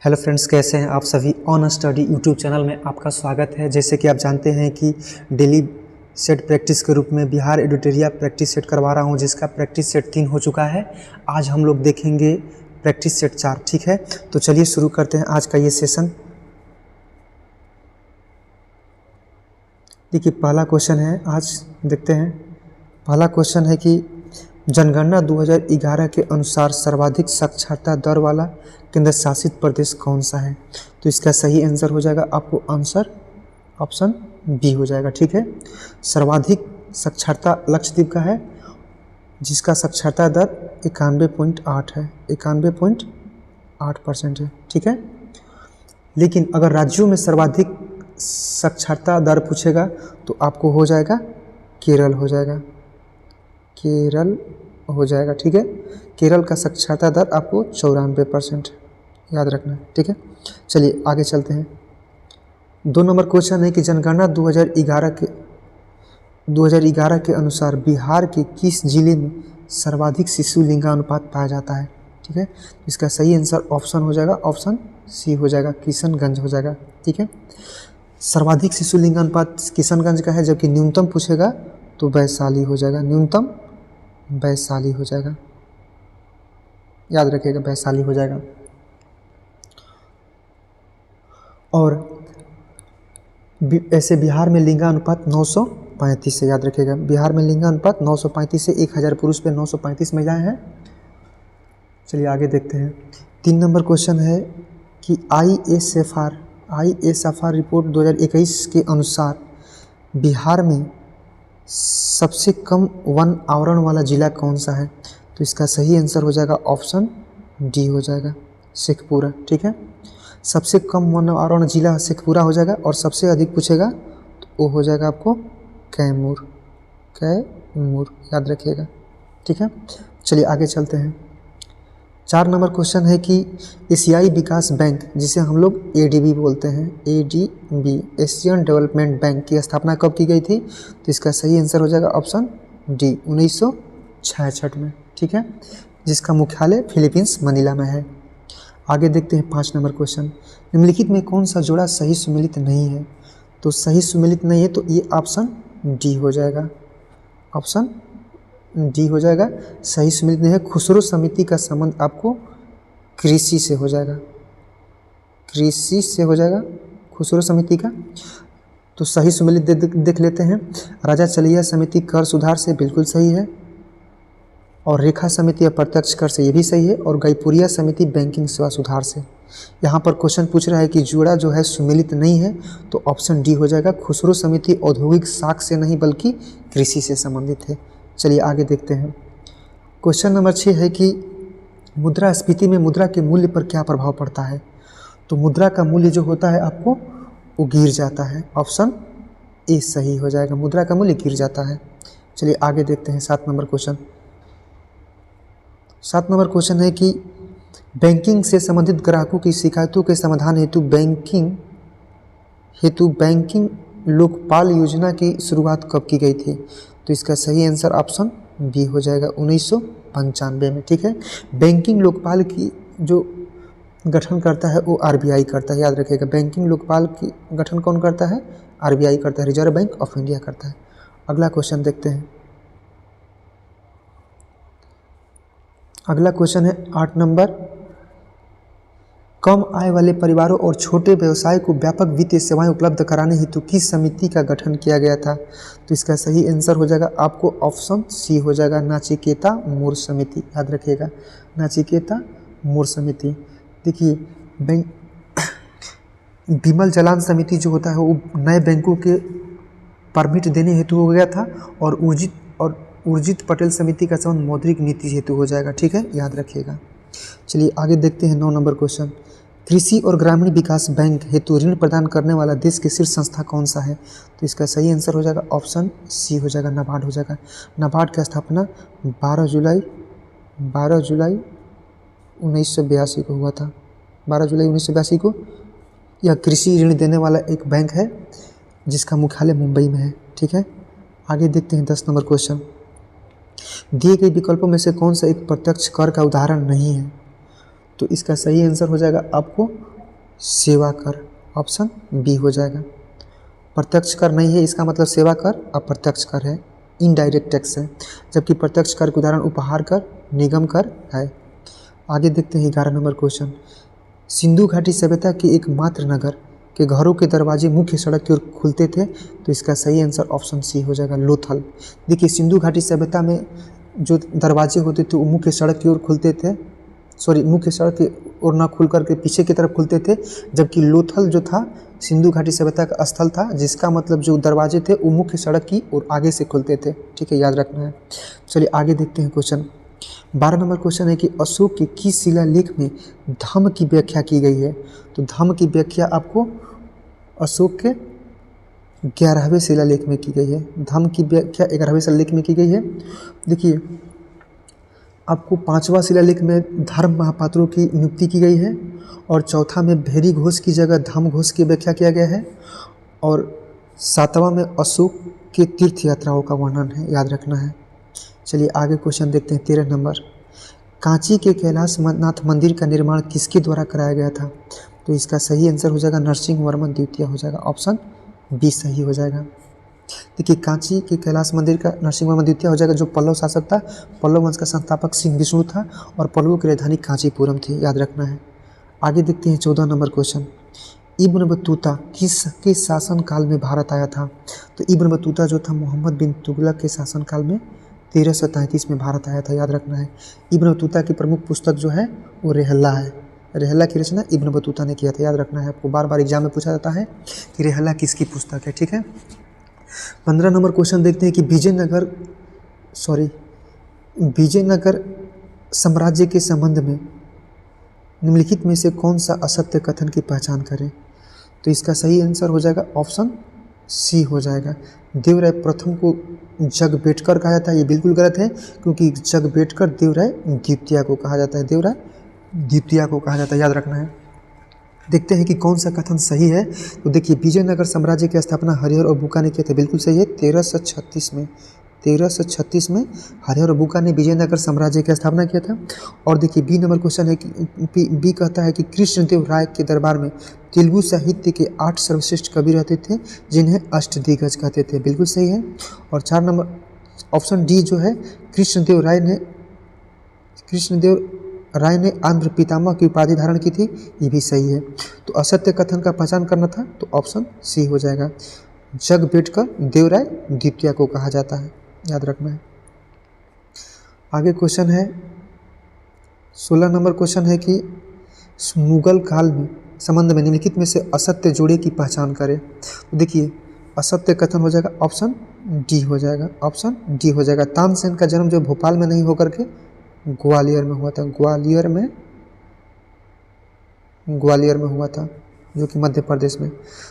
Hello friends, कैसे हैं आप सभी। ऑन स्टडी यूट्यूब चैनल में आपका स्वागत है। जैसे कि आप जानते हैं कि डेली सेट प्रैक्टिस के रूप में बिहार एडिटोरिया प्रैक्टिस सेट करवा रहा हूं, जिसका प्रैक्टिस सेट 3 हो चुका है। आज हम लोग देखेंगे प्रैक्टिस सेट 4। ठीक है, तो चलिए शुरू करते हैं आज का ये सेशन। देखिए, पहला क्वेश्चन है, आज देखते हैं। पहला क्वेश्चन है कि जनगणना 2011 के अनुसार सर्वाधिक साक्षरता दर वाला केंद्र शासित प्रदेश कौन सा है। तो इसका सही आंसर हो जाएगा आपको आंसर ऑप्शन बी हो जाएगा। ठीक है, सर्वाधिक साक्षरता लक्षद्वीप का है, जिसका साक्षरता दर 91.8 है, 91.8% है। ठीक है, लेकिन अगर राज्यों में सर्वाधिक साक्षरता दर पूछेगा तो आपको हो जाएगा केरल हो जाएगा, केरल हो जाएगा। ठीक है, केरल का साक्षरता दर आपको 94% याद रखना है। ठीक है, चलिए आगे चलते हैं। 2 नंबर क्वेश्चन है कि जनगणना 2011 के अनुसार बिहार के किस जिले में सर्वाधिक शिशु लिंगानुपात पाया जाता है। ठीक है, इसका सही आंसर ऑप्शन हो जाएगा ऑप्शन सी हो जाएगा, किशनगंज हो जाएगा। ठीक है, सर्वाधिक शिशु लिंगानुपात किशनगंज का है, जबकि न्यूनतम पूछेगा तो वैशाली हो जाएगा, न्यूनतम वैशाली हो जाएगा, याद रखिएगा वैशाली हो जाएगा। और ऐसे बिहार में लिंगानुपात 935 से, याद रखिएगा बिहार में लिंगानुपात 935 से 1000 पुरुष पे 935 महिलाएं हैं। चलिए आगे देखते हैं। 3 नंबर क्वेश्चन है कि ISFR रिपोर्ट 2021 के अनुसार बिहार में सबसे कम वन आवरण वाला जिला कौन सा है। तो इसका सही आंसर हो जाएगा ऑप्शन डी हो जाएगा, शेखपुरा। ठीक है, सबसे कम वन आवरण जिला शेखपुरा हो जाएगा, और सबसे अधिक पूछेगा तो वो हो जाएगा आपको कैमूर, याद रखिएगा। ठीक है, चलिए आगे चलते हैं। 4 नंबर क्वेश्चन है कि एशियाई विकास बैंक, जिसे हम लोग ADB बोलते हैं, ADB एशियन डेवलपमेंट बैंक की स्थापना कब की गई थी। तो इसका सही आंसर हो जाएगा ऑप्शन डी 1966 में। ठीक है, जिसका मुख्यालय फिलीपींस मनीला में है। आगे देखते हैं 5 नंबर क्वेश्चन। निम्नलिखित में कौन सा जोड़ा सही सुमेलित नहीं है। तो सही सुमेलित नहीं है तो ये ऑप्शन डी हो जाएगा, ऑप्शन डी हो जाएगा, सही सुमेलित नहीं है। खुसरो समिति का संबंध आपको कृषि से हो जाएगा, कृषि से हो जाएगा खुसरो समिति का। तो सही सुमेलित देख लेते हैं। राजा चलिया समिति कर सुधार से बिल्कुल सही है, और रेखा समिति अप्रत्यक्ष कर से ये भी सही है, और गईपुरिया समिति बैंकिंग सेवा सुधार से। यहाँ पर क्वेश्चन पूछ रहा है कि जोड़ा जो है सुमेलित नहीं है, तो ऑप्शन डी हो जाएगा, खुसरो समिति औद्योगिक साख से नहीं बल्कि कृषि से संबंधित है। चलिए आगे देखते हैं। क्वेश्चन नंबर 6 है कि मुद्रास्फीति में मुद्रा के मूल्य पर क्या प्रभाव पड़ता है। तो मुद्रा का मूल्य जो होता है आपको वो गिर जाता है, ऑप्शन ए सही हो जाएगा, मुद्रा का मूल्य गिर जाता है। चलिए आगे देखते हैं 7 नंबर क्वेश्चन। 7 नंबर क्वेश्चन है कि बैंकिंग से संबंधित ग्राहकों की शिकायतों के समाधान हेतु बैंकिंग लोकपाल योजना की शुरुआत कब की गई थी। तो इसका सही आंसर ऑप्शन बी हो जाएगा 1995 में। ठीक है, बैंकिंग लोकपाल की जो गठन करता है वो RBI करता है, याद रखिएगा। बैंकिंग लोकपाल की गठन कौन करता है, RBI करता है, रिजर्व बैंक ऑफ इंडिया करता है। अगला क्वेश्चन देखते हैं। अगला क्वेश्चन है 8 नंबर। कम आय वाले परिवारों और छोटे व्यवसाय को व्यापक वित्तीय सेवाएं उपलब्ध कराने हेतु किस समिति का गठन किया गया था। तो इसका सही आंसर हो जाएगा आपको ऑप्शन सी हो जाएगा, नाचिकेता मूर समिति, याद रखिएगा नाचिकेता मूर समिति। देखिए, विमल जलान समिति जो होता है वो नए बैंकों के परमिट देने हेतु हो गया था, और उर्जित पटेल समिति का संबंध मौद्रिक नीति हेतु हो जाएगा। ठीक है, याद रखिएगा। चलिए आगे देखते हैं 9 नंबर क्वेश्चन। कृषि और ग्रामीण विकास बैंक हेतु ऋण प्रदान करने वाला देश की शीर्ष संस्था कौन सा है। तो इसका सही आंसर हो जाएगा ऑप्शन सी हो जाएगा, नाबार्ड हो जाएगा। नाबार्ड की स्थापना 12 जुलाई 1982 को हुआ था, 12 जुलाई 1982 को। यह कृषि ऋण देने वाला एक बैंक है जिसका मुख्यालय मुंबई में है। ठीक है, आगे देखते हैं 10 नंबर क्वेश्चन। दिए गए विकल्पों में से कौन सा एक प्रत्यक्ष कर का उदाहरण नहीं है। तो इसका सही आंसर हो जाएगा आपको सेवा कर, ऑप्शन बी हो जाएगा। प्रत्यक्ष कर नहीं है, इसका मतलब सेवा कर अप्रत्यक्ष कर है, इनडायरेक्ट टैक्स है, जबकि प्रत्यक्ष कर के उदाहरण उपहार कर, निगम कर है। आगे देखते हैं 11 नंबर क्वेश्चन। सिंधु घाटी सभ्यता के एकमात्र नगर के घरों के दरवाजे मुख्य सड़क की ओर खुलते थे, तो इसका सही आंसर ऑप्शन सी हो जाएगा, लोथल। देखिए सिंधु घाटी सभ्यता में जो दरवाजे होते थे वो मुख्य सड़क की ओर खुलते थे, मुख्य सड़क की ओर ना खुल करके पीछे की तरफ खुलते थे, जबकि लोथल जो था सिंधु घाटी सभ्यता का स्थल था, जिसका मतलब जो दरवाजे थे वो मुख्य सड़क की ओर आगे से खुलते थे। ठीक है, याद रखना है। चलिए आगे देखते हैं क्वेश्चन। 12 नंबर क्वेश्चन है कि अशोक के किस शिलालेख में धम्म की व्याख्या की गई है? तो धम्म की व्याख्या आपको अशोक के 11वें शिलालेख में की गई है। धम्म की व्याख्या 11वें शिलालेख में की गई है। देखिए आपको 5वां शिलालेख में धर्म महापात्रों की नियुक्ति की गई है, और चौथा में भेरी घोष की जगह धम्म घोष की व्याख्या किया गया है, और 7वां में अशोक के तीर्थ यात्राओं का वर्णन है, याद रखना है। चलिए आगे क्वेश्चन देखते हैं 13 नंबर। कांची के कैलाश नाथ मंदिर का निर्माण किसके द्वारा कराया गया था? तो इसका सही आंसर हो जाएगा नरसिंह वर्मन द्वितीय हो जाएगा, ऑप्शन बी सही हो जाएगा। देखिए कांची के कैलाश मंदिर का नरसिंह वर्मन द्वितीय हो जाएगा, जो पल्लव शासक था। पल्लव वंश का संस्थापक सिंह विष्णु था, और पल्लवों की राजधानी कांचीपुरम थी, याद रखना है। आगे देखते हैं 14 नंबर क्वेश्चन। इब्न बतूता किसके शासन काल में भारत आया था? तो इब्न बतूता जो था मोहम्मद बिन तुगलक के शासन काल में 1333 में भारत आया था, याद रखना है। इब्न बतूता की प्रमुख पुस्तक जो है वो रेहला है। रेहला की रचना इब्न बतूता ने किया था, याद रखना है। आपको बार बार एग्जाम में पूछा जाता है कि रेहला किसकी पुस्तक है। ठीक है, 15 नंबर क्वेश्चन देखते हैं कि विजयनगर साम्राज्य के संबंध में निम्नलिखित में से कौन सा असत्य कथन की पहचान करें? तो इसका सही आंसर हो जाएगा ऑप्शन सी हो जाएगा। देवराय प्रथम को जगबेटकर कहा जाता है, ये बिल्कुल गलत है, क्योंकि जगबेटकर देवराय द्वितीय को कहा जाता है, देवराय द्वितीय को कहा जाता है, याद रखना है। देखते हैं कि कौन सा कथन सही है। तो देखिए विजयनगर साम्राज्य की स्थापना हरिहर और बुका ने किया था, बिल्कुल सही है। 1336 में हरिहर और बुका ने विजयनगर साम्राज्य की स्थापना किया था। और देखिए बी नंबर क्वेश्चन है कि बी कहता है कि कृष्णदेव राय के दरबार में तेलुगु साहित्य के 8 सर्वश्रेष्ठ कवि रहते थे, जिन्हें अष्टदिग्गज कहते थे, बिल्कुल सही है। और 4 नंबर ऑप्शन डी जो है कृष्णदेव राय ने आंध्र पितामह की उपाधि धारण की थी, ये भी सही है। तो असत्य कथन का पहचान करना था, तो ऑप्शन सी हो जाएगा। जगबेटकर देवराय द्वितीय को कहा जाता है, याद रखना है। आगे क्वेश्चन है 16 नंबर क्वेश्चन है कि मुगल काल में संबंध में निम्नलिखित में से असत्य जोड़े की पहचान करें। तो देखिए असत्य कथन हो जाएगा ऑप्शन डी हो जाएगा, ऑप्शन डी हो जाएगा। तानसेन का जन्म जो भोपाल में नहीं होकर के ग्वालियर में हुआ था, ग्वालियर में हुआ था, जो कि मध्य प्रदेश में।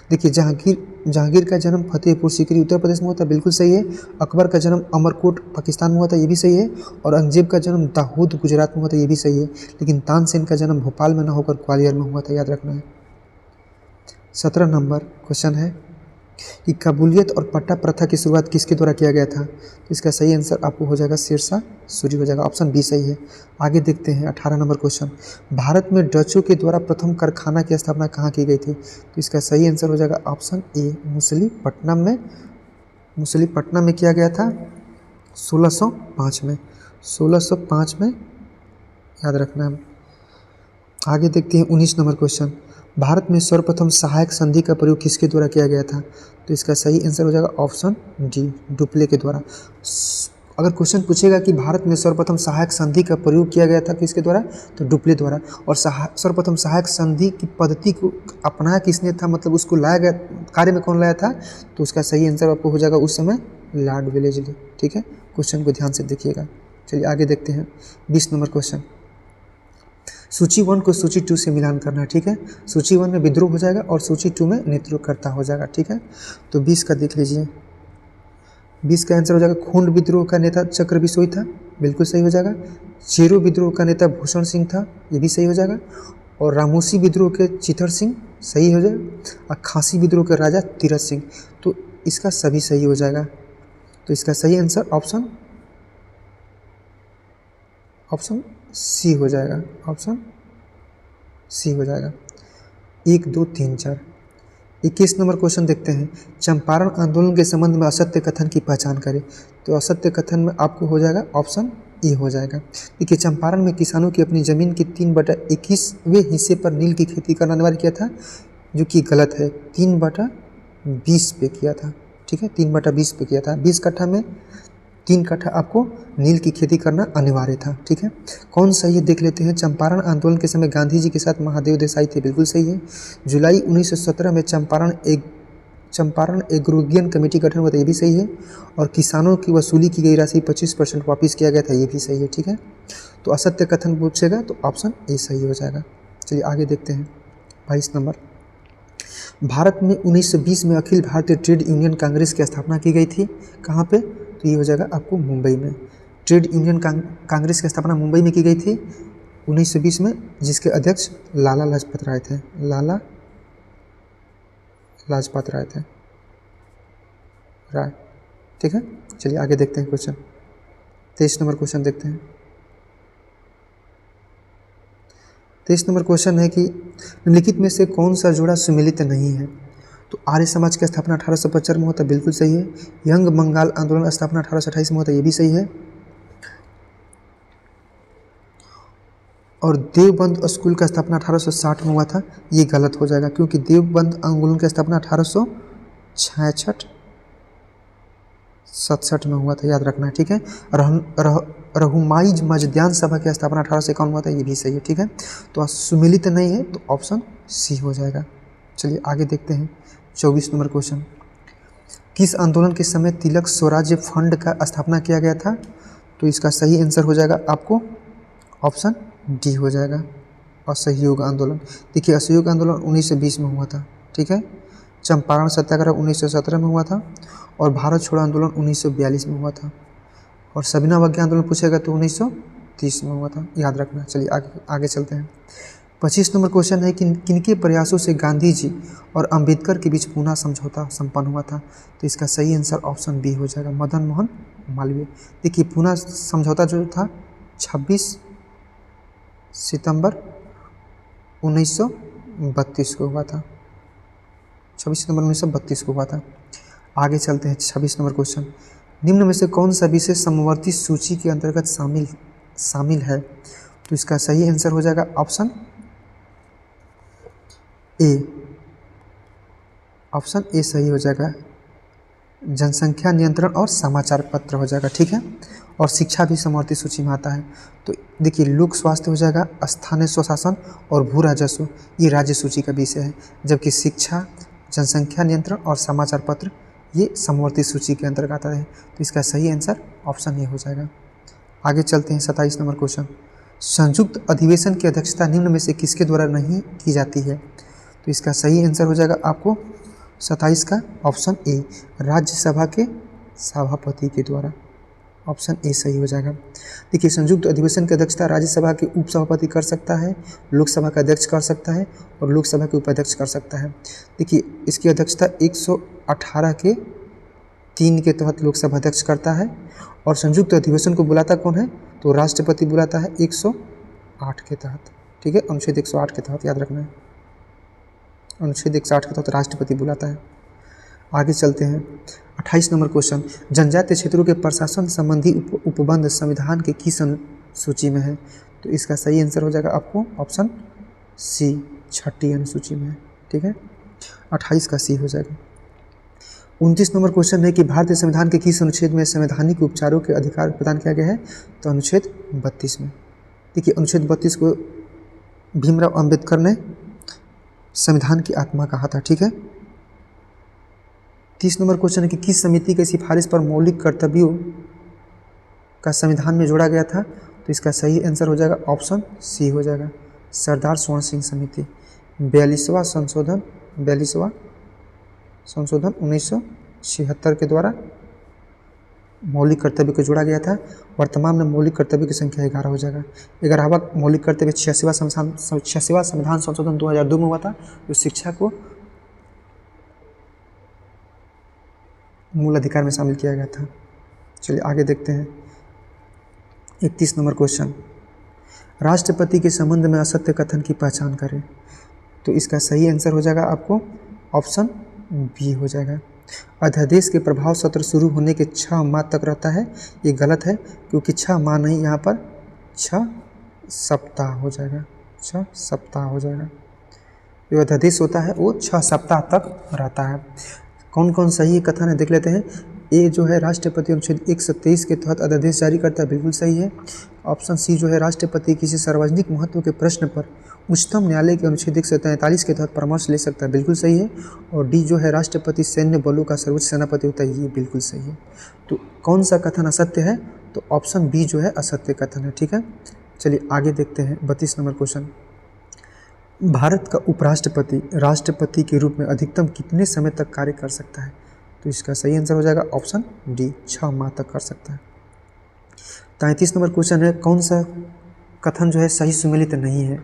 देखिए जहांगीर का जन्म फतेहपुर सीकरी उत्तर प्रदेश में हुआ था, बिल्कुल सही है। अकबर का जन्म अमरकोट पाकिस्तान में हुआ था, ये भी सही है। और औरंगजेब का जन्म दाऊद गुजरात में हुआ था, ये भी सही है। लेकिन तानसेन का जन्म भोपाल में न होकर ग्वालियर में हुआ था, याद रखना है। 17 नंबर क्वेश्चन है कि कबूलियत और पट्टा प्रथा की शुरुआत किसके द्वारा किया गया था? तो इसका सही आंसर आपको हो जाएगा शेरशाह सूरी हो जाएगा, ऑप्शन बी सही है। आगे देखते हैं 18 नंबर क्वेश्चन। भारत में डचों के द्वारा प्रथम कारखाना की स्थापना कहाँ की गई थी? तो इसका सही आंसर हो जाएगा ऑप्शन ए मछलीपट्टनम में किया गया था 1605 में, 1605 में, याद रखना है। आगे देखते हैं 19 नंबर क्वेश्चन। भारत में सर्वप्रथम सहायक संधि का प्रयोग किसके द्वारा किया गया था? तो इसका सही आंसर हो जाएगा ऑप्शन डी डुप्ले के द्वारा। अगर क्वेश्चन पूछेगा कि भारत में सर्वप्रथम सहायक संधि का प्रयोग किया गया था किसके द्वारा, तो डुप्ले द्वारा। और सर्वप्रथम सहायक संधि की पद्धति को अपनाया किसने था, मतलब उसको लाया गया, कार्य में कौन लाया था? तो उसका सही आंसर आपको हो जाएगा उस समय लॉर्ड वेलेस्ली। ठीक है, क्वेश्चन को ध्यान से देखिएगा। चलिए आगे देखते हैं 20 नंबर क्वेश्चन। सूची 1 को सूची 2 से मिलान करना है। ठीक है, सूची 1 में विद्रोह हो जाएगा और सूची 2 में नेतृत्वकर्ता हो जाएगा। ठीक है, तो 20 का देख लीजिए। 20 का आंसर हो जाएगा खूंड विद्रोह का नेता चक्र बिसोई था, बिल्कुल सही हो जाएगा। चेरो विद्रोह का नेता भूषण सिंह था, ये भी सही हो जाएगा। और रामोसी विद्रोह के चिथर सिंह सही हो जाएगा। और खासी विद्रोह के राजा तीरथ सिंह, तो इसका सभी सही हो जाएगा। तो इसका सही आंसर ऑप्शन सी हो जाएगा, ऑप्शन सी हो जाएगा। 1 2 3 4। 21 नंबर क्वेश्चन देखते हैं। चंपारण आंदोलन के संबंध में असत्य कथन की पहचान करें। तो असत्य कथन में आपको हो जाएगा ऑप्शन ए हो जाएगा। देखिए, चंपारण में किसानों की अपनी जमीन के 3/21वें हिस्से पर नील की खेती करना अनिवार्य किया था, जो कि गलत है। 3/20 पे किया था। ठीक है, 3/20 पे किया था। 20 कट्ठा में 3 कट्ठा आपको नील की खेती करना अनिवार्य था। ठीक है, कौन सही है देख लेते हैं। चंपारण आंदोलन के समय गांधी जी के साथ महादेव देसाई थे, बिल्कुल सही है। जुलाई 1917 में चंपारण एग्रोगियन कमेटी गठन हुआ था, ये भी सही है। और किसानों की वसूली की गई राशि 25% वापस किया गया था, ये भी सही है। ठीक है, तो असत्य कथन पूछेगा तो ऑप्शन ए सही हो जाएगा। चलिए आगे देखते हैं। 22 नंबर। भारत में 1920 में अखिल भारतीय ट्रेड यूनियन कांग्रेस की स्थापना की गई थी। कहाँ पे? तो ये हो जाएगा आपको मुंबई में। ट्रेड यूनियन कांग्रेस की स्थापना मुंबई में की गई थी 1920 में, जिसके अध्यक्ष लाला लाजपत राय थे। लाला लाजपत राय थे। राय। ठीक है, चलिए आगे देखते हैं क्वेश्चन। 23 नंबर क्वेश्चन देखते हैं। 23 नंबर क्वेश्चन है कि निम्नलिखित में से कौन सा जोड़ा सुमेलित नहीं है। तो आर्य समाज की स्थापना 1875 में होता है, बिल्कुल सही है। यंग बंगाल आंदोलन स्थापना 1828 में होता है, ये भी सही है। और देवबंद स्कूल का स्थापना 1860 में हुआ था, ये गलत हो जाएगा, क्योंकि देवबंद आंदोलन की स्थापना 1866 67 में हुआ था, याद रखना है। ठीक है, रहुमाई मजद्यान सभा की स्थापना 1851 में हुआ था, ये भी सही है। ठीक है, तो सुमेलित नहीं है तो ऑप्शन सी हो जाएगा। चलिए आगे देखते हैं। 24 नंबर क्वेश्चन। किस आंदोलन के समय तिलक स्वराज्य फंड का स्थापना किया गया था। तो इसका सही आंसर हो जाएगा आपको ऑप्शन डी हो जाएगा, असहयोग आंदोलन। देखिए, असहयोग आंदोलन 1920 में हुआ था। ठीक है, चंपारण सत्याग्रह 1917 में हुआ था, और भारत छोड़ो आंदोलन 1942 में हुआ था, और सविनय अवज्ञा आंदोलन पूछेगा तो 1930 में हुआ था, याद रखना। चलिए आगे चलते हैं। 25 नंबर क्वेश्चन है कि किनके प्रयासों से गांधी जी और अंबेडकर के बीच पूना समझौता संपन्न हुआ था। तो इसका सही आंसर ऑप्शन बी हो जाएगा, मदन मोहन मालवीय। देखिए, पूना समझौता जो था 26 सितंबर 1932 को हुआ था। 26 सितंबर 1932 को हुआ था। आगे चलते हैं। 26 नंबर क्वेश्चन। निम्न में से कौन सा विषय समवर्ती सूची के अंतर्गत शामिल है। तो इसका सही आंसर हो जाएगा ऑप्शन ए। ऑप्शन ए सही हो जाएगा, जनसंख्या नियंत्रण और समाचार पत्र हो जाएगा। ठीक है, और शिक्षा भी समवर्ती सूची में आता है। तो देखिए, लोक स्वास्थ्य हो जाएगा, स्थानीय स्वशासन और भू राजस्व, ये राज्य सूची का विषय है, जबकि शिक्षा, जनसंख्या नियंत्रण और समाचार पत्र ये समवर्ती सूची के अंतर्गत आता है। तो इसका सही आंसर ऑप्शन ए हो जाएगा। आगे चलते हैं। 27 नंबर क्वेश्चन। संयुक्त अधिवेशन की अध्यक्षता निम्न में से किसके द्वारा नहीं की जाती है। तो इसका सही आंसर हो जाएगा आपको 27 का ऑप्शन ए, राज्यसभा के सभापति के द्वारा। ऑप्शन ए सही हो जाएगा। देखिए, संयुक्त अधिवेशन की अध्यक्षता राज्यसभा के उपसभापति कर सकता है, लोकसभा का अध्यक्ष कर सकता है, और लोकसभा के उपाध्यक्ष कर सकता है। देखिए, इसकी अध्यक्षता 118 के 3 के तहत लोकसभा अध्यक्ष करता है, और संयुक्त अधिवेशन को बुलाता कौन है। तो राष्ट्रपति बुलाता है 108 के तहत। ठीक है, अनुच्छेद 108 के तहत, याद रखना है, अनुच्छेद 108 के तहत राष्ट्रपति बुलाता है। आगे चलते हैं। 28 नंबर क्वेश्चन। जनजातीय क्षेत्रों के प्रशासन संबंधी उपबंध संविधान के किस अनुसूची में है। तो इसका सही आंसर हो जाएगा आपको ऑप्शन सी, 6ठी अनुसूची में है। ठीक है, 28 का सी हो जाएगा। 29 नंबर क्वेश्चन है कि भारतीय संविधान के किस अनुच्छेद में संवैधानिक उपचारों के अधिकार प्रदान किया गया है। तो अनुच्छेद 32 में। देखिए, अनुच्छेद 32 को भीमराव अंबेडकर ने संविधान की आत्मा कहा था। ठीक है, 30 नंबर क्वेश्चन है कि किस समिति की सिफारिश पर मौलिक कर्तव्यों का संविधान में जोड़ा गया था। तो इसका सही आंसर हो जाएगा ऑप्शन सी हो जाएगा, सरदार स्वर्ण सिंह समिति। 42वां संशोधन 1976 के द्वारा मौलिक कर्तव्य को जोड़ा गया था। वर्तमान में मौलिक कर्तव्य की संख्या 11 हो जाएगा। 11वां मौलिक कर्तव्य 86वां संविधान संशोधन 2002 में हुआ था, जो शिक्षा को मूल अधिकार में शामिल किया गया था। चलिए आगे देखते हैं। 31 नंबर क्वेश्चन। राष्ट्रपति के संबंध में असत्य कथन की पहचान करें। तो इसका सही आंसर हो जाएगा आपको ऑप्शन बी हो जाएगा। अध्यादेश के प्रभाव सत्र शुरू होने के 6 माह तक रहता है, ये गलत है क्योंकि 6 माह नहीं, यहाँ पर 6 सप्ताह हो जाएगा, 6 सप्ताह हो जाएगा। जो अध्यादेश होता है वो 6 सप्ताह तक रहता है। कौन कौन सही कथन है देख लेते हैं। ए जो है राष्ट्रपति अनुच्छेद 123 के तहत अध्यादेश जारी करता है, बिल्कुल सही है। ऑप्शन सी जो है राष्ट्रपति किसी सार्वजनिक महत्व के प्रश्न पर उच्चतम न्यायालय के अनुच्छेद 143 के तहत परामर्श ले सकता है, बिल्कुल सही है। और डी जो है राष्ट्रपति सैन्य बलों का सर्वोच्च सेनापति होता है, ये बिल्कुल सही है। तो कौन सा कथन असत्य है, तो ऑप्शन बी जो है असत्य कथन है, ठीक है। चलिए आगे देखते हैं 32 नंबर क्वेश्चन। भारत का उपराष्ट्रपति राष्ट्रपति के रूप में अधिकतम कितने समय तक कार्य कर सकता है, तो इसका सही आंसर हो जाएगा ऑप्शन डी, 6 माह तक कर सकता है। 33 नंबर क्वेश्चन है, कौन सा कथन जो है सही सुमेलित नहीं है।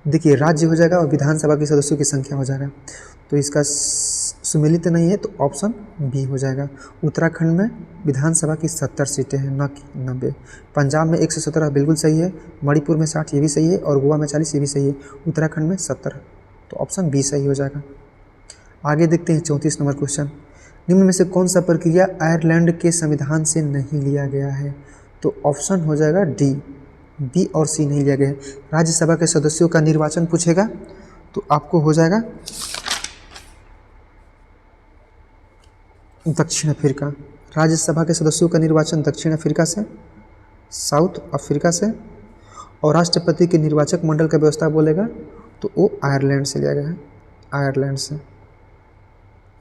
देखिए राज्य हो जाएगा और विधानसभा के सदस्यों की संख्या हो जाएगा, तो इसका सुमेलित नहीं है, तो ऑप्शन बी हो जाएगा। उत्तराखंड में विधानसभा की 70 सीटें हैं, न कि 90। पंजाब में 117 बिल्कुल सही है, मणिपुर में 60 ये भी सही है, और गोवा में 40 ये भी सही है। उत्तराखंड में 70, तो ऑप्शन बी सही हो जाएगा। आगे देखते हैं 34 नंबर क्वेश्चन। निम्न में से कौन सा प्रक्रिया आयरलैंड के संविधान से नहीं लिया गया है, तो ऑप्शन हो जाएगा डी, बी और सी नहीं लिया गया है। राज्यसभा के सदस्यों का निर्वाचन पूछेगा तो आपको हो जाएगा दक्षिण अफ्रीका। राज्यसभा के सदस्यों का निर्वाचन दक्षिण अफ्रीका से, साउथ अफ्रीका से, और राष्ट्रपति के निर्वाचक मंडल का व्यवस्था बोलेगा तो वो आयरलैंड से लिया गया है, आयरलैंड से,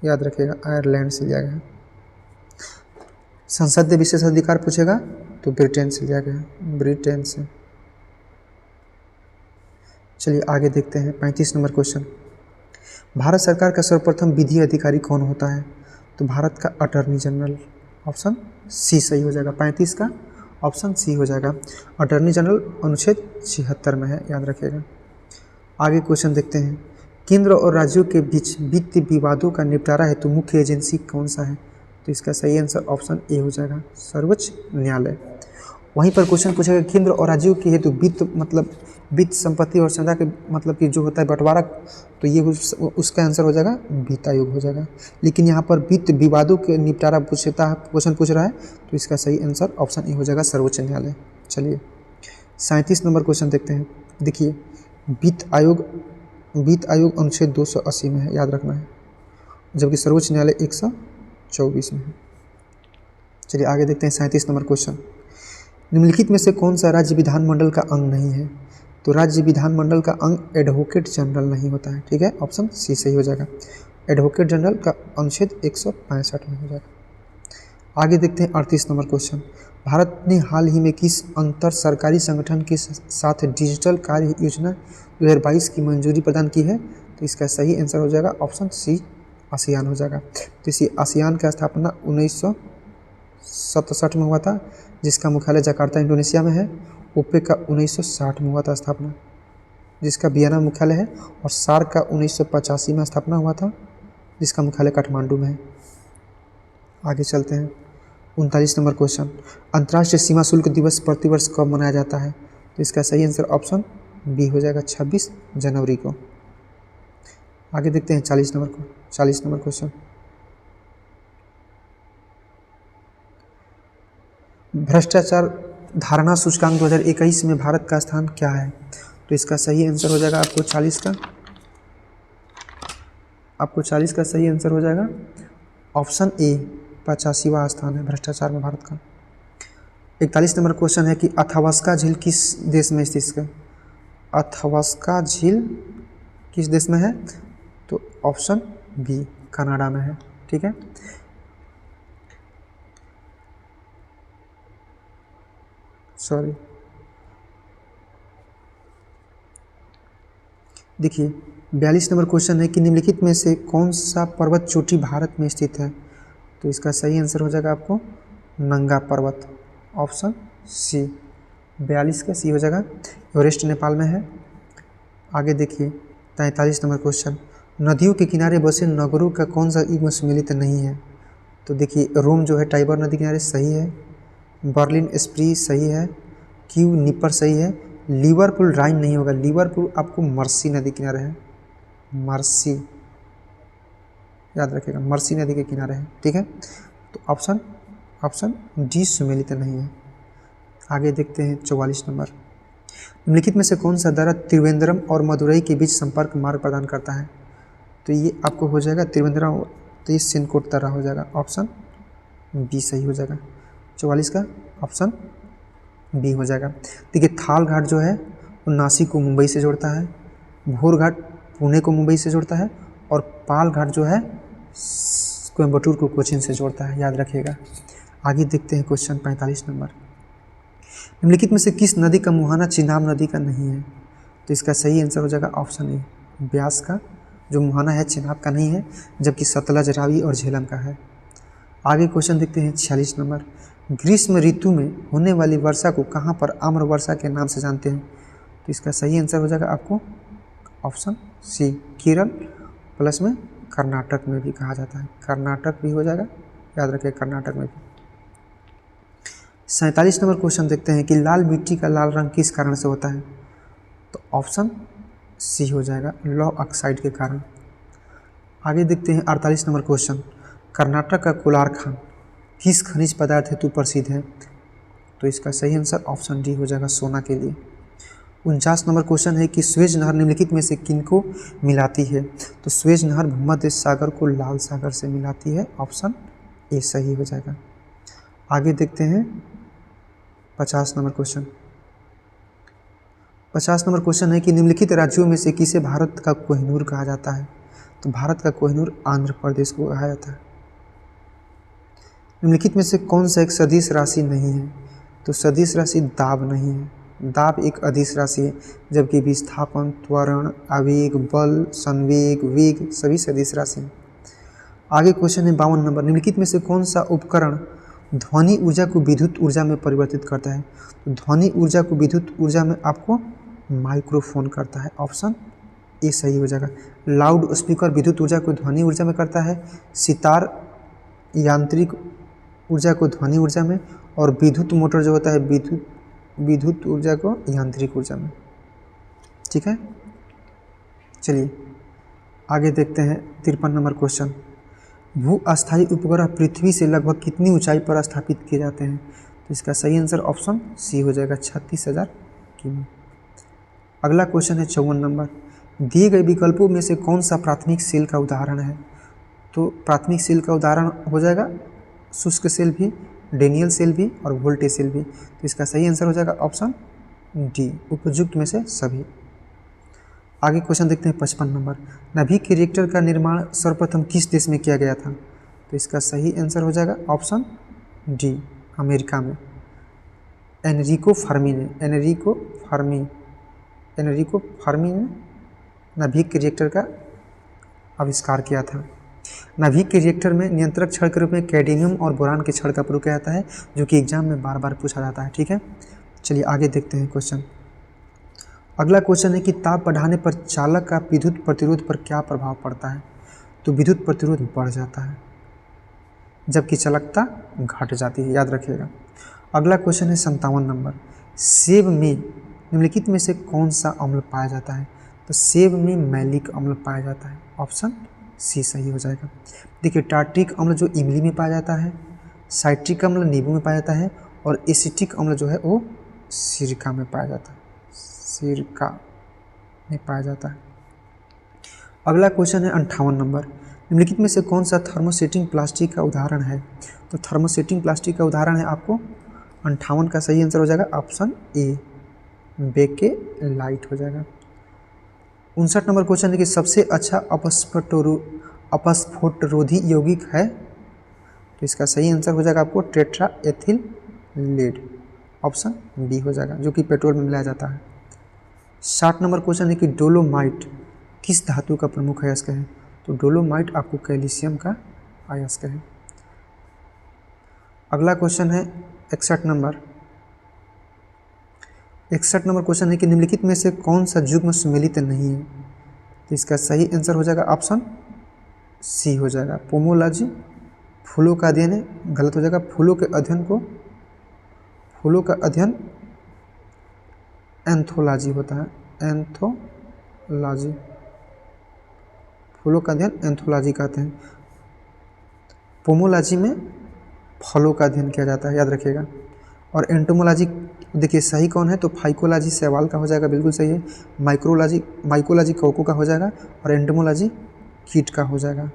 याद रखिएगा आयरलैंड से लिया गया है। संसदीय विशेष अधिकार पूछेगा तो ब्रिटेन से लिया गया है, ब्रिटेन से। चलिए आगे देखते हैं 35 नंबर क्वेश्चन। भारत सरकार का सर्वप्रथम विधि अधिकारी कौन होता है, तो भारत का अटॉर्नी जनरल, ऑप्शन सी सही हो जाएगा। 35 का ऑप्शन सी हो जाएगा। अटॉर्नी जनरल अनुच्छेद 76 में है, याद रखिएगा। आगे क्वेश्चन देखते हैं। केंद्र और राज्यों के बीच वित्तीय विवादों का निपटारा हेतु मुख्य एजेंसी कौन सा है, तो इसका सही आंसर ऑप्शन ए हो जाएगा, सर्वोच्च न्यायालय। वहीं पर क्वेश्चन पूछेगा केंद्र और राज्यों के हेतु वित्त मतलब वित्त संपत्ति और संपदा के मतलब कि जो होता है बंटवारा, तो ये उसका आंसर हो जाएगा वित्त आयोग हो जाएगा। लेकिन यहाँ पर वित्त विवादों के निपटारा क्वेश्चन पूछ रहा है, तो इसका सही आंसर ऑप्शन ए हो जाएगा, सर्वोच्च न्यायालय। चलिए 37 नंबर क्वेश्चन देखते हैं। देखिए वित्त आयोग अनुच्छेद 280 में है, याद रखना है, जबकि सर्वोच्च न्यायालय 124 में है। चलिए आगे देखते हैं 37 नंबर क्वेश्चन। निम्नलिखित में से कौन सा राज्य विधानमंडल का अंग नहीं है, तो राज्य विधानमंडल का अंग एडवोकेट जनरल नहीं होता है, ठीक है, ऑप्शन सी सही हो जाएगा। एडवोकेट जनरल का अनुच्छेद 165 में हो जाएगा। आगे देखते हैं 38 नंबर क्वेश्चन। भारत ने हाल ही में किस अंतर सरकारी संगठन के साथ डिजिटल कार्य योजना 2022 की मंजूरी प्रदान की है, तो इसका सही आंसर हो जाएगा ऑप्शन सी, आसियान हो जाएगा। तो इसी आसियान की स्थापना 1967 में हुआ था, जिसका मुख्यालय जकार्ता इंडोनेशिया में है। ओपेक का 1960 में हुआ था स्थापना, जिसका वियना मुख्यालय है, और सार्क का 1985 में स्थापना हुआ था, जिसका मुख्यालय काठमांडू में है। आगे चलते हैं 39 नंबर क्वेश्चन। अंतर्राष्ट्रीय सीमा शुल्क दिवस प्रतिवर्ष कब मनाया जाता है, तो इसका सही आंसर ऑप्शन बी हो जाएगा, 26 जनवरी को। आगे देखते हैं 40 नंबर क्वेश्चन। भ्रष्टाचार धारणा सूचकांक 2021 में भारत का स्थान क्या है, तो इसका सही आंसर हो जाएगा आपको 40 का सही आंसर हो जाएगा ऑप्शन ए, 85वां स्थान है भ्रष्टाचार में भारत का। 41 नंबर क्वेश्चन है कि अथावस्का झील किस देश में स्थित है, अथावस्का झील किस देश में है, तो ऑप्शन बी, कनाडा में है, ठीक है। देखिए 42 नंबर क्वेश्चन है कि निम्नलिखित में से कौन सा पर्वत चोटी भारत में स्थित है, तो इसका सही आंसर हो जाएगा आपको नंगा पर्वत, ऑप्शन सी, 42 का सी हो जाएगा। एवरेस्ट नेपाल में है। आगे देखिए 43 नंबर क्वेश्चन। नदियों के किनारे बसे नगरों का कौन सा युग्म सम्मिलित नहीं है, तो देखिए रोम जो है टाइबर नदी किनारे सही है, बर्लिन स्प्री सही है, क्यू निपर सही है, लिवरपूल राइन नहीं होगा, लिवरपूल आपको मर्सी नदी किनारे है, मर्सी, याद रखिएगा मर्सी नदी के किनारे है, ठीक है। तो ऑप्शन डी सुमेलित नहीं है। आगे देखते हैं 44 नंबर, निम्नलिखित में से कौन सा दर्रा त्रिवेंद्रम और मदुरई के बीच संपर्क मार्ग प्रदान करता है? तो ये आपको हो जाएगा त्रिवेंद्रम, तो ये सिनकोट दर्रा हो जाएगा, ऑप्शन बी सही हो जाएगा। 44 का ऑप्शन बी हो जाएगा। देखिए थाल घाट जो है वो नासिक को मुंबई से जोड़ता है, भोर घाट पुणे को मुंबई से जोड़ता है, और पाल घाट जो है कोयम्बटूर को कोचीन से जोड़ता है, याद रखिएगा। आगे देखते हैं क्वेश्चन 45 नंबर, निम्नलिखित में से किस नदी का मुहाना चिनाब नदी का नहीं है? तो इसका सही आंसर हो जाएगा ऑप्शन ए, ब्यास का जो मुहाना है चिनाब का नहीं है, जबकि सतलज, रावी और झेलम का है। आगे क्वेश्चन देखते हैं 46 नंबर, ग्रीष्म ऋतु में होने वाली वर्षा को कहाँ पर आम्र वर्षा के नाम से जानते हैं? तो इसका सही आंसर हो जाएगा आपको ऑप्शन सी, केरल प्लस में कर्नाटक में भी कहा जाता है, कर्नाटक भी हो जाएगा, याद रखिए कर्नाटक में भी। 47 नंबर क्वेश्चन देखते हैं कि लाल मिट्टी का लाल रंग किस कारण से होता है? तो ऑप्शन सी हो जाएगा, लौह ऑक्साइड के कारण। आगे देखते हैं 48 नंबर क्वेश्चन, कर्नाटक का कोलार खान किस खनिज पदार्थ हेतु प्रसिद्ध है? तो इसका सही आंसर ऑप्शन डी हो जाएगा, सोना के लिए। 49 नंबर क्वेश्चन है कि स्वेज नहर निम्नलिखित में से किनको मिलाती है? तो स्वेज नहर भूमध्य सागर को लाल सागर से मिलाती है, ऑप्शन ए सही हो जाएगा। आगे देखते हैं 50 नंबर क्वेश्चन, 50 नंबर क्वेश्चन है कि निम्नलिखित राज्यों में से किसे भारत का कोहिनूर कहा जाता है? तो भारत का कोहिनूर आंध्र प्रदेश को कहा जाता है। निम्नलिखित में से कौन सा एक सदिश राशि नहीं है? तो सदिश राशि दाब नहीं है, दाब एक अदिश राशि है, जबकि विस्थापन, त्वरण, आवेग, बल, संवेग, वेग सभी सदिश राशि हैं। आगे क्वेश्चन है 52 नंबर, निम्नलिखित में से कौन सा उपकरण ध्वनि ऊर्जा को विद्युत ऊर्जा में परिवर्तित करता है? तो ध्वनि ऊर्जा को विद्युत ऊर्जा में आपको माइक्रोफोन करता है, ऑप्शन ए सही हो जाएगा। लाउड स्पीकर विद्युत ऊर्जा को ध्वनि ऊर्जा में करता है, सितार यांत्रिक ऊर्जा को ध्वनि ऊर्जा में, और विद्युत मोटर जो होता है विद्युत ऊर्जा को यांत्रिक ऊर्जा में, ठीक है। चलिए आगे देखते हैं 53 नंबर क्वेश्चन, भू अस्थायी उपग्रह पृथ्वी से लगभग कितनी ऊंचाई पर स्थापित किए जाते हैं? तो इसका सही आंसर ऑप्शन सी हो जाएगा, 36,000 किमी। अगला क्वेश्चन है 54 नंबर, दिए गए विकल्पों में से कौन सा प्राथमिक सेल का उदाहरण है? तो प्राथमिक सेल का उदाहरण हो जाएगा शुष्क सेल भी, डेनियल सेल भी और वोल्टेज सेल भी। तो इसका सही आंसर हो जाएगा ऑप्शन डी, उपयुक्त में से सभी। आगे क्वेश्चन देखते हैं 55 नंबर, नाभिक के रिएक्टर का निर्माण सर्वप्रथम किस देश में किया गया था? तो इसका सही आंसर हो जाएगा ऑप्शन डी, अमेरिका में। एनरिको फर्मी ने नाभिक के रिएक्टर का आविष्कार किया था। नाभिक के रिएक्टर में नियंत्रक छड़ के रूप में कैडमियम और बोरान के छड़ का प्रयोग किया जाता है, जो कि एग्जाम में बार बार पूछा जाता है, ठीक है। चलिए आगे देखते हैं क्वेश्चन। अगला क्वेश्चन है कि ताप बढ़ाने पर चालक का विद्युत प्रतिरोध पर क्या प्रभाव पड़ता है? तो विद्युत प्रतिरोध बढ़ जाता है, जबकि चालकता घट जाती है, याद रखिएगा। अगला क्वेश्चन है 57 नंबर, सेब में निम्नलिखित में से कौन सा अम्ल पाया जाता है? तो सेब में मैलिक अम्ल पाया जाता है, ऑप्शन सी सही हो जाएगा। देखिए टार्ट्रिक अम्ल जो इमली में पाया जाता है, साइट्रिक अम्ल नींबू में पाया जाता है, और एसिटिक अम्ल जो है वो सिरका में पाया जाता है, सिरका में पाया जाता है। अगला क्वेश्चन है 58 नंबर, निम्नलिखित में से कौन सा थर्मोसेटिंग प्लास्टिक का उदाहरण है? तो थर्मोसेटिंग प्लास्टिक का उदाहरण है आपको 58 का सही आंसर हो जाएगा ऑप्शन ए, बेकेलाइट हो जाएगा। 59 नंबर क्वेश्चन है कि सबसे अच्छा अपस्फोटरोधी यौगिक है? तो इसका सही आंसर हो जाएगा आपको tetra ethyl lead, option B हो जाएगा, जो कि पेट्रोल में मिलाया जाता है। 60 नंबर क्वेश्चन है कि डोलोमाइट किस धातु का प्रमुख अयस्क है? तो डोलोमाइट आपको कैल्शियम का अयस्क है। अगला क्वेश्चन है 61 नंबर, 61 नंबर क्वेश्चन है कि निम्नलिखित में से कौन सा युग्म सुमेलित नहीं है? तो इसका सही आंसर हो जाएगा ऑप्शन सी हो जाएगा, पोमोलॉजी फूलों का अध्ययन है, गलत हो जाएगा। फूलों का अध्ययन एंथोलॉजी होता है, एंथोलॉजी, फूलों का अध्ययन एंथोलॉजी कहते हैं। पोमोलॉजी में फलों का अध्ययन किया जाता है, याद रखिएगा। और एंटोमोलॉजी देखिए सही कौन है, तो फाइकोलॉजी शैवाल का हो जाएगा, बिल्कुल सही है। माइकोलॉजी कौको का हो जाएगा और एंटोमोलॉजी कीट का हो जाएगा।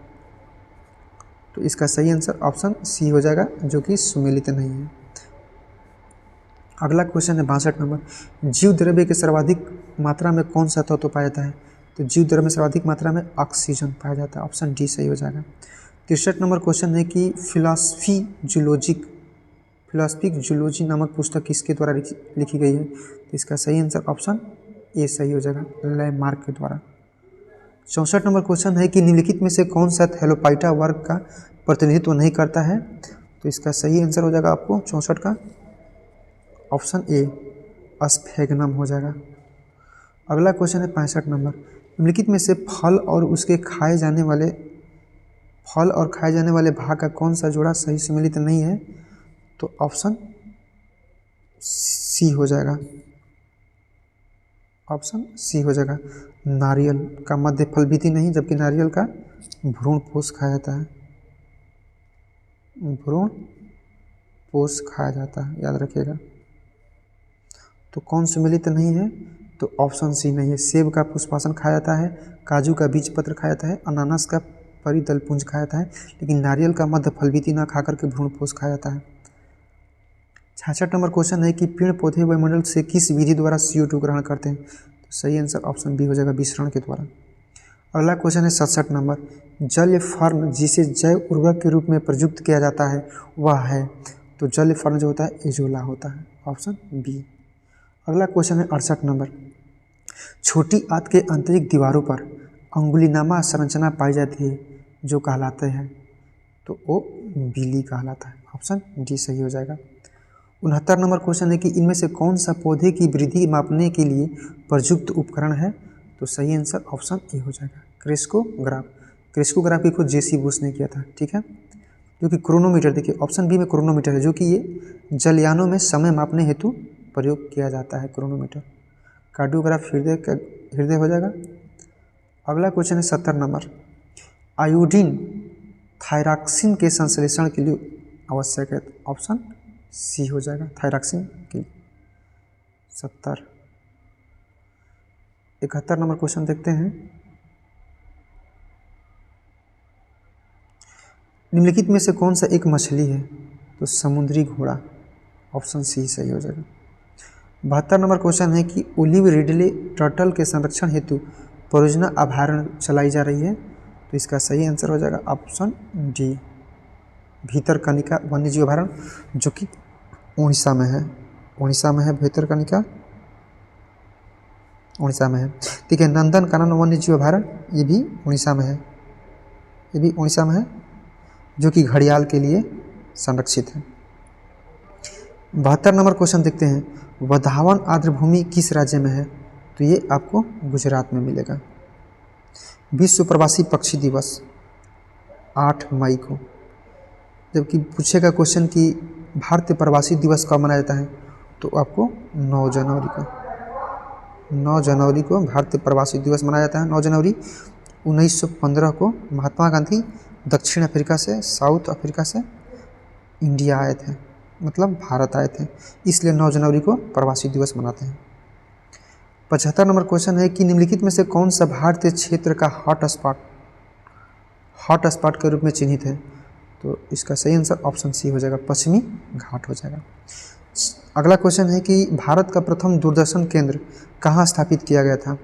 तो इसका सही आंसर ऑप्शन सी हो जाएगा, जो कि सुमेलित नहीं है। अगला क्वेश्चन है 62 नंबर, जीव द्रव्य के सर्वाधिक मात्रा में कौन सा तत्व पाया जाता है? तो जीव द्रव्य में सर्वाधिक मात्रा में ऑक्सीजन पाया जाता है, ऑप्शन डी सही हो जाएगा। 63 नंबर क्वेश्चन है कि फिलॉसफिक जूलॉजी नामक पुस्तक किसके द्वारा लिखी गई है? तो इसका सही आंसर ऑप्शन ए सही हो जाएगा, लैमार्क के द्वारा। 64 नंबर क्वेश्चन है कि निम्नलिखित में से कौन सा थैलोपाइटा वर्ग का प्रतिनिधित्व नहीं करता है? तो इसका सही आंसर हो जाएगा आपको 64 का ऑप्शन ए, स्फेगनम हो जाएगा। अगला क्वेश्चन है 65 नंबर, निम्नलिखित में से फल और खाए जाने वाले भाग का कौन सा जोड़ा सही सम्मिलित नहीं है? तो ऑप्शन सी हो जाएगा, ऑप्शन सी हो जाएगा। नारियल का मध्य फल भी नहीं, जबकि नारियल का भ्रूण पोष खाया जाता है, भ्रूण पोष खाया जाता है, याद रखिएगा। तो कौन सम्मिलित नहीं है? तो ऑप्शन सी नहीं है। सेब का पुष्पासन खाया जाता है, काजू का बीज पत्र खाया जाता है, अनानास का परिदल पुंज खाया जाता है, लेकिन नारियल का मध्य फल भी ना खाकर के भ्रूण पोष खाया जाता है। 66 नंबर क्वेश्चन है कि पेड़ पौधे वायुमंडल से किस विधि द्वारा CO2 ग्रहण करते हैं? तो सही आंसर ऑप्शन बी हो जाएगा, विसरण के द्वारा। अगला क्वेश्चन है 67 नंबर, जल फर्न जिसे जैव उर्वरक के रूप में प्रयुक्त किया जाता है वह है? तो जल फर्न जो होता है एजोला होता है, ऑप्शन बी। अगला क्वेश्चन है 68 नंबर, छोटी आंत के आंतरिक दीवारों पर अंगुलीनामा संरचना पाई जाती है जो कहलाते हैं? तो वो बीली कहलाता है, ऑप्शन डी सही हो जाएगा। 69 नंबर क्वेश्चन है कि इनमें से कौन सा पौधे की वृद्धि मापने के लिए प्रयुक्त उपकरण है? तो सही आंसर ऑप्शन ए हो जाएगा, क्रेस्कोग्राफ। क्रेस्कोग्राफ की खोज जेसी बूश ने किया था, ठीक है। जो कि क्रोनोमीटर, देखिए ऑप्शन बी में क्रोनोमीटर है, जो कि ये जलयानों में समय मापने हेतु प्रयोग किया जाता है, क्रोनोमीटर। कार्डियोग्राफ हृदय हो जाएगा। अगला क्वेश्चन है 70 नंबर, आयोडीन थायरॉक्सिन के संश्लेषण के लिए आवश्यक है? ऑप्शन सी हो जाएगा, थायरॉक्सिन के लिए। 71 नंबर क्वेश्चन देखते हैं, निम्नलिखित में से कौन सा एक मछली है? तो समुद्री घोड़ा, ऑप्शन सी सही हो जाएगा। 72 नंबर क्वेश्चन है कि ओलिव रिडले टर्टल के संरक्षण हेतु परियोजना अभयारण्य चलाई जा रही है? तो इसका सही आंसर हो जाएगा ऑप्शन डी, भीतरकनिका वन्यजीव अभयारण्य, जो कि उड़ीसा में है। उड़ीसा में है भीतरकनिका, उड़ीसा में है, ठीक है। नंदनकानन वन्यजीव अभयारण्य ये भी उड़ीसा में है, ये भी उड़ीसा में है, जो कि घड़ियाल के लिए संरक्षित है। 72 नंबर क्वेश्चन देखते हैं, वधावन आर्द्रभूमि किस राज्य में है? तो ये आपको गुजरात में मिलेगा। विश्व प्रवासी पक्षी दिवस 8 मई को, जबकि पूछेगा क्वेश्चन कि भारतीय प्रवासी दिवस कब मनाया जाता है? तो आपको 9 जनवरी को भारतीय प्रवासी दिवस मनाया जाता है। 9 जनवरी 1915 को महात्मा गांधी दक्षिण अफ्रीका से, साउथ अफ्रीका से इंडिया आए थे, मतलब भारत आए थे, इसलिए 9 जनवरी को प्रवासी दिवस मनाते हैं। 75 नंबर क्वेश्चन है कि निम्नलिखित में से कौन सा भारतीय क्षेत्र का हॉटस्पॉट के रूप में चिन्हित है? तो इसका सही आंसर ऑप्शन सी हो जाएगा, पश्चिमी घाट हो जाएगा। अगला क्वेश्चन है कि भारत का प्रथम दूरदर्शन केंद्र कहाँ स्थापित किया गया था?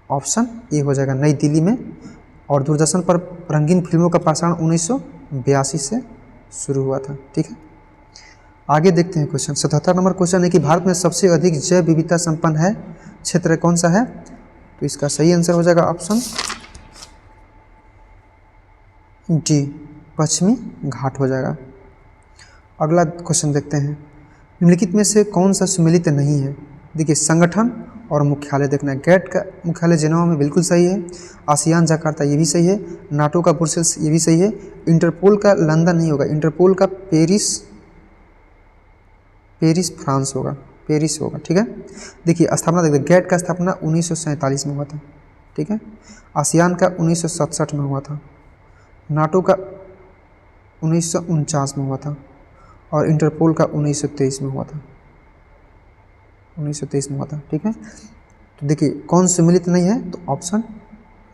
ऑप्शन ए हो जाएगा, नई दिल्ली में, और दूरदर्शन पर रंगीन फिल्मों का प्रसारण 1982 से शुरू हुआ था, ठीक है। आगे देखते हैं क्वेश्चन 77 नंबर क्वेश्चन है कि भारत में सबसे अधिक जैव विविधता संपन्न है क्षेत्र कौन सा है? तो इसका सही आंसर हो जाएगा ऑप्शन डी, पश्चिमी घाट हो जाएगा। अगला क्वेश्चन देखते हैं, निम्नलिखित में से कौन सा सम्मिलित नहीं है? देखिए संगठन और मुख्यालय देखना है। गैट का मुख्यालय जेनेवा में, बिल्कुल सही है। आसियान जकार्ता ये भी सही है। नाटो का ब्रुसेल्स ये भी सही है। इंटरपोल का लंदन नहीं होगा, इंटरपोल का पेरिस फ्रांस होगा, पेरिस होगा। ठीक है, देखिए स्थापना देखिए, गेट का स्थापना 1947 में हुआ था। ठीक है, आसियान का 1967 में हुआ था, नाटो का 1949 में हुआ था और इंटरपोल का 1923 में हुआ था। 1923 में हुआ था। ठीक है, तो देखिए कौन सम्मिलित नहीं है, तो ऑप्शन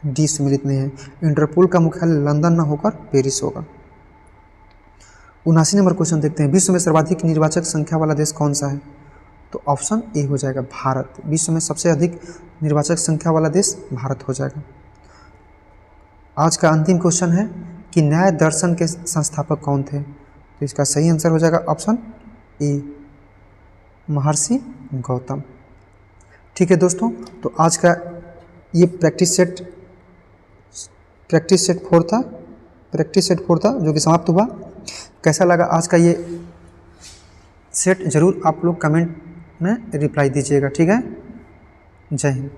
डी सम्मिलित नहीं है। इंटरपोल का मुख्यालय लंदन ना होकर पेरिस होगा। 79 नंबर क्वेश्चन देखते हैं, विश्व में सर्वाधिक निर्वाचक संख्या वाला देश कौन सा है, तो ऑप्शन ए हो जाएगा भारत। विश्व में सबसे अधिक निर्वाचक संख्या वाला देश भारत हो जाएगा। आज का अंतिम क्वेश्चन है कि न्याय दर्शन के संस्थापक कौन थे, तो इसका सही आंसर हो जाएगा ऑप्शन ए, महर्षि गौतम। ठीक है दोस्तों, तो आज का ये प्रैक्टिस सेट 4 था जो कि समाप्त हुआ। कैसा लगा आज का ये सेट, ज़रूर आप लोग कमेंट में रिप्लाई दीजिएगा। ठीक है, जय हिंद।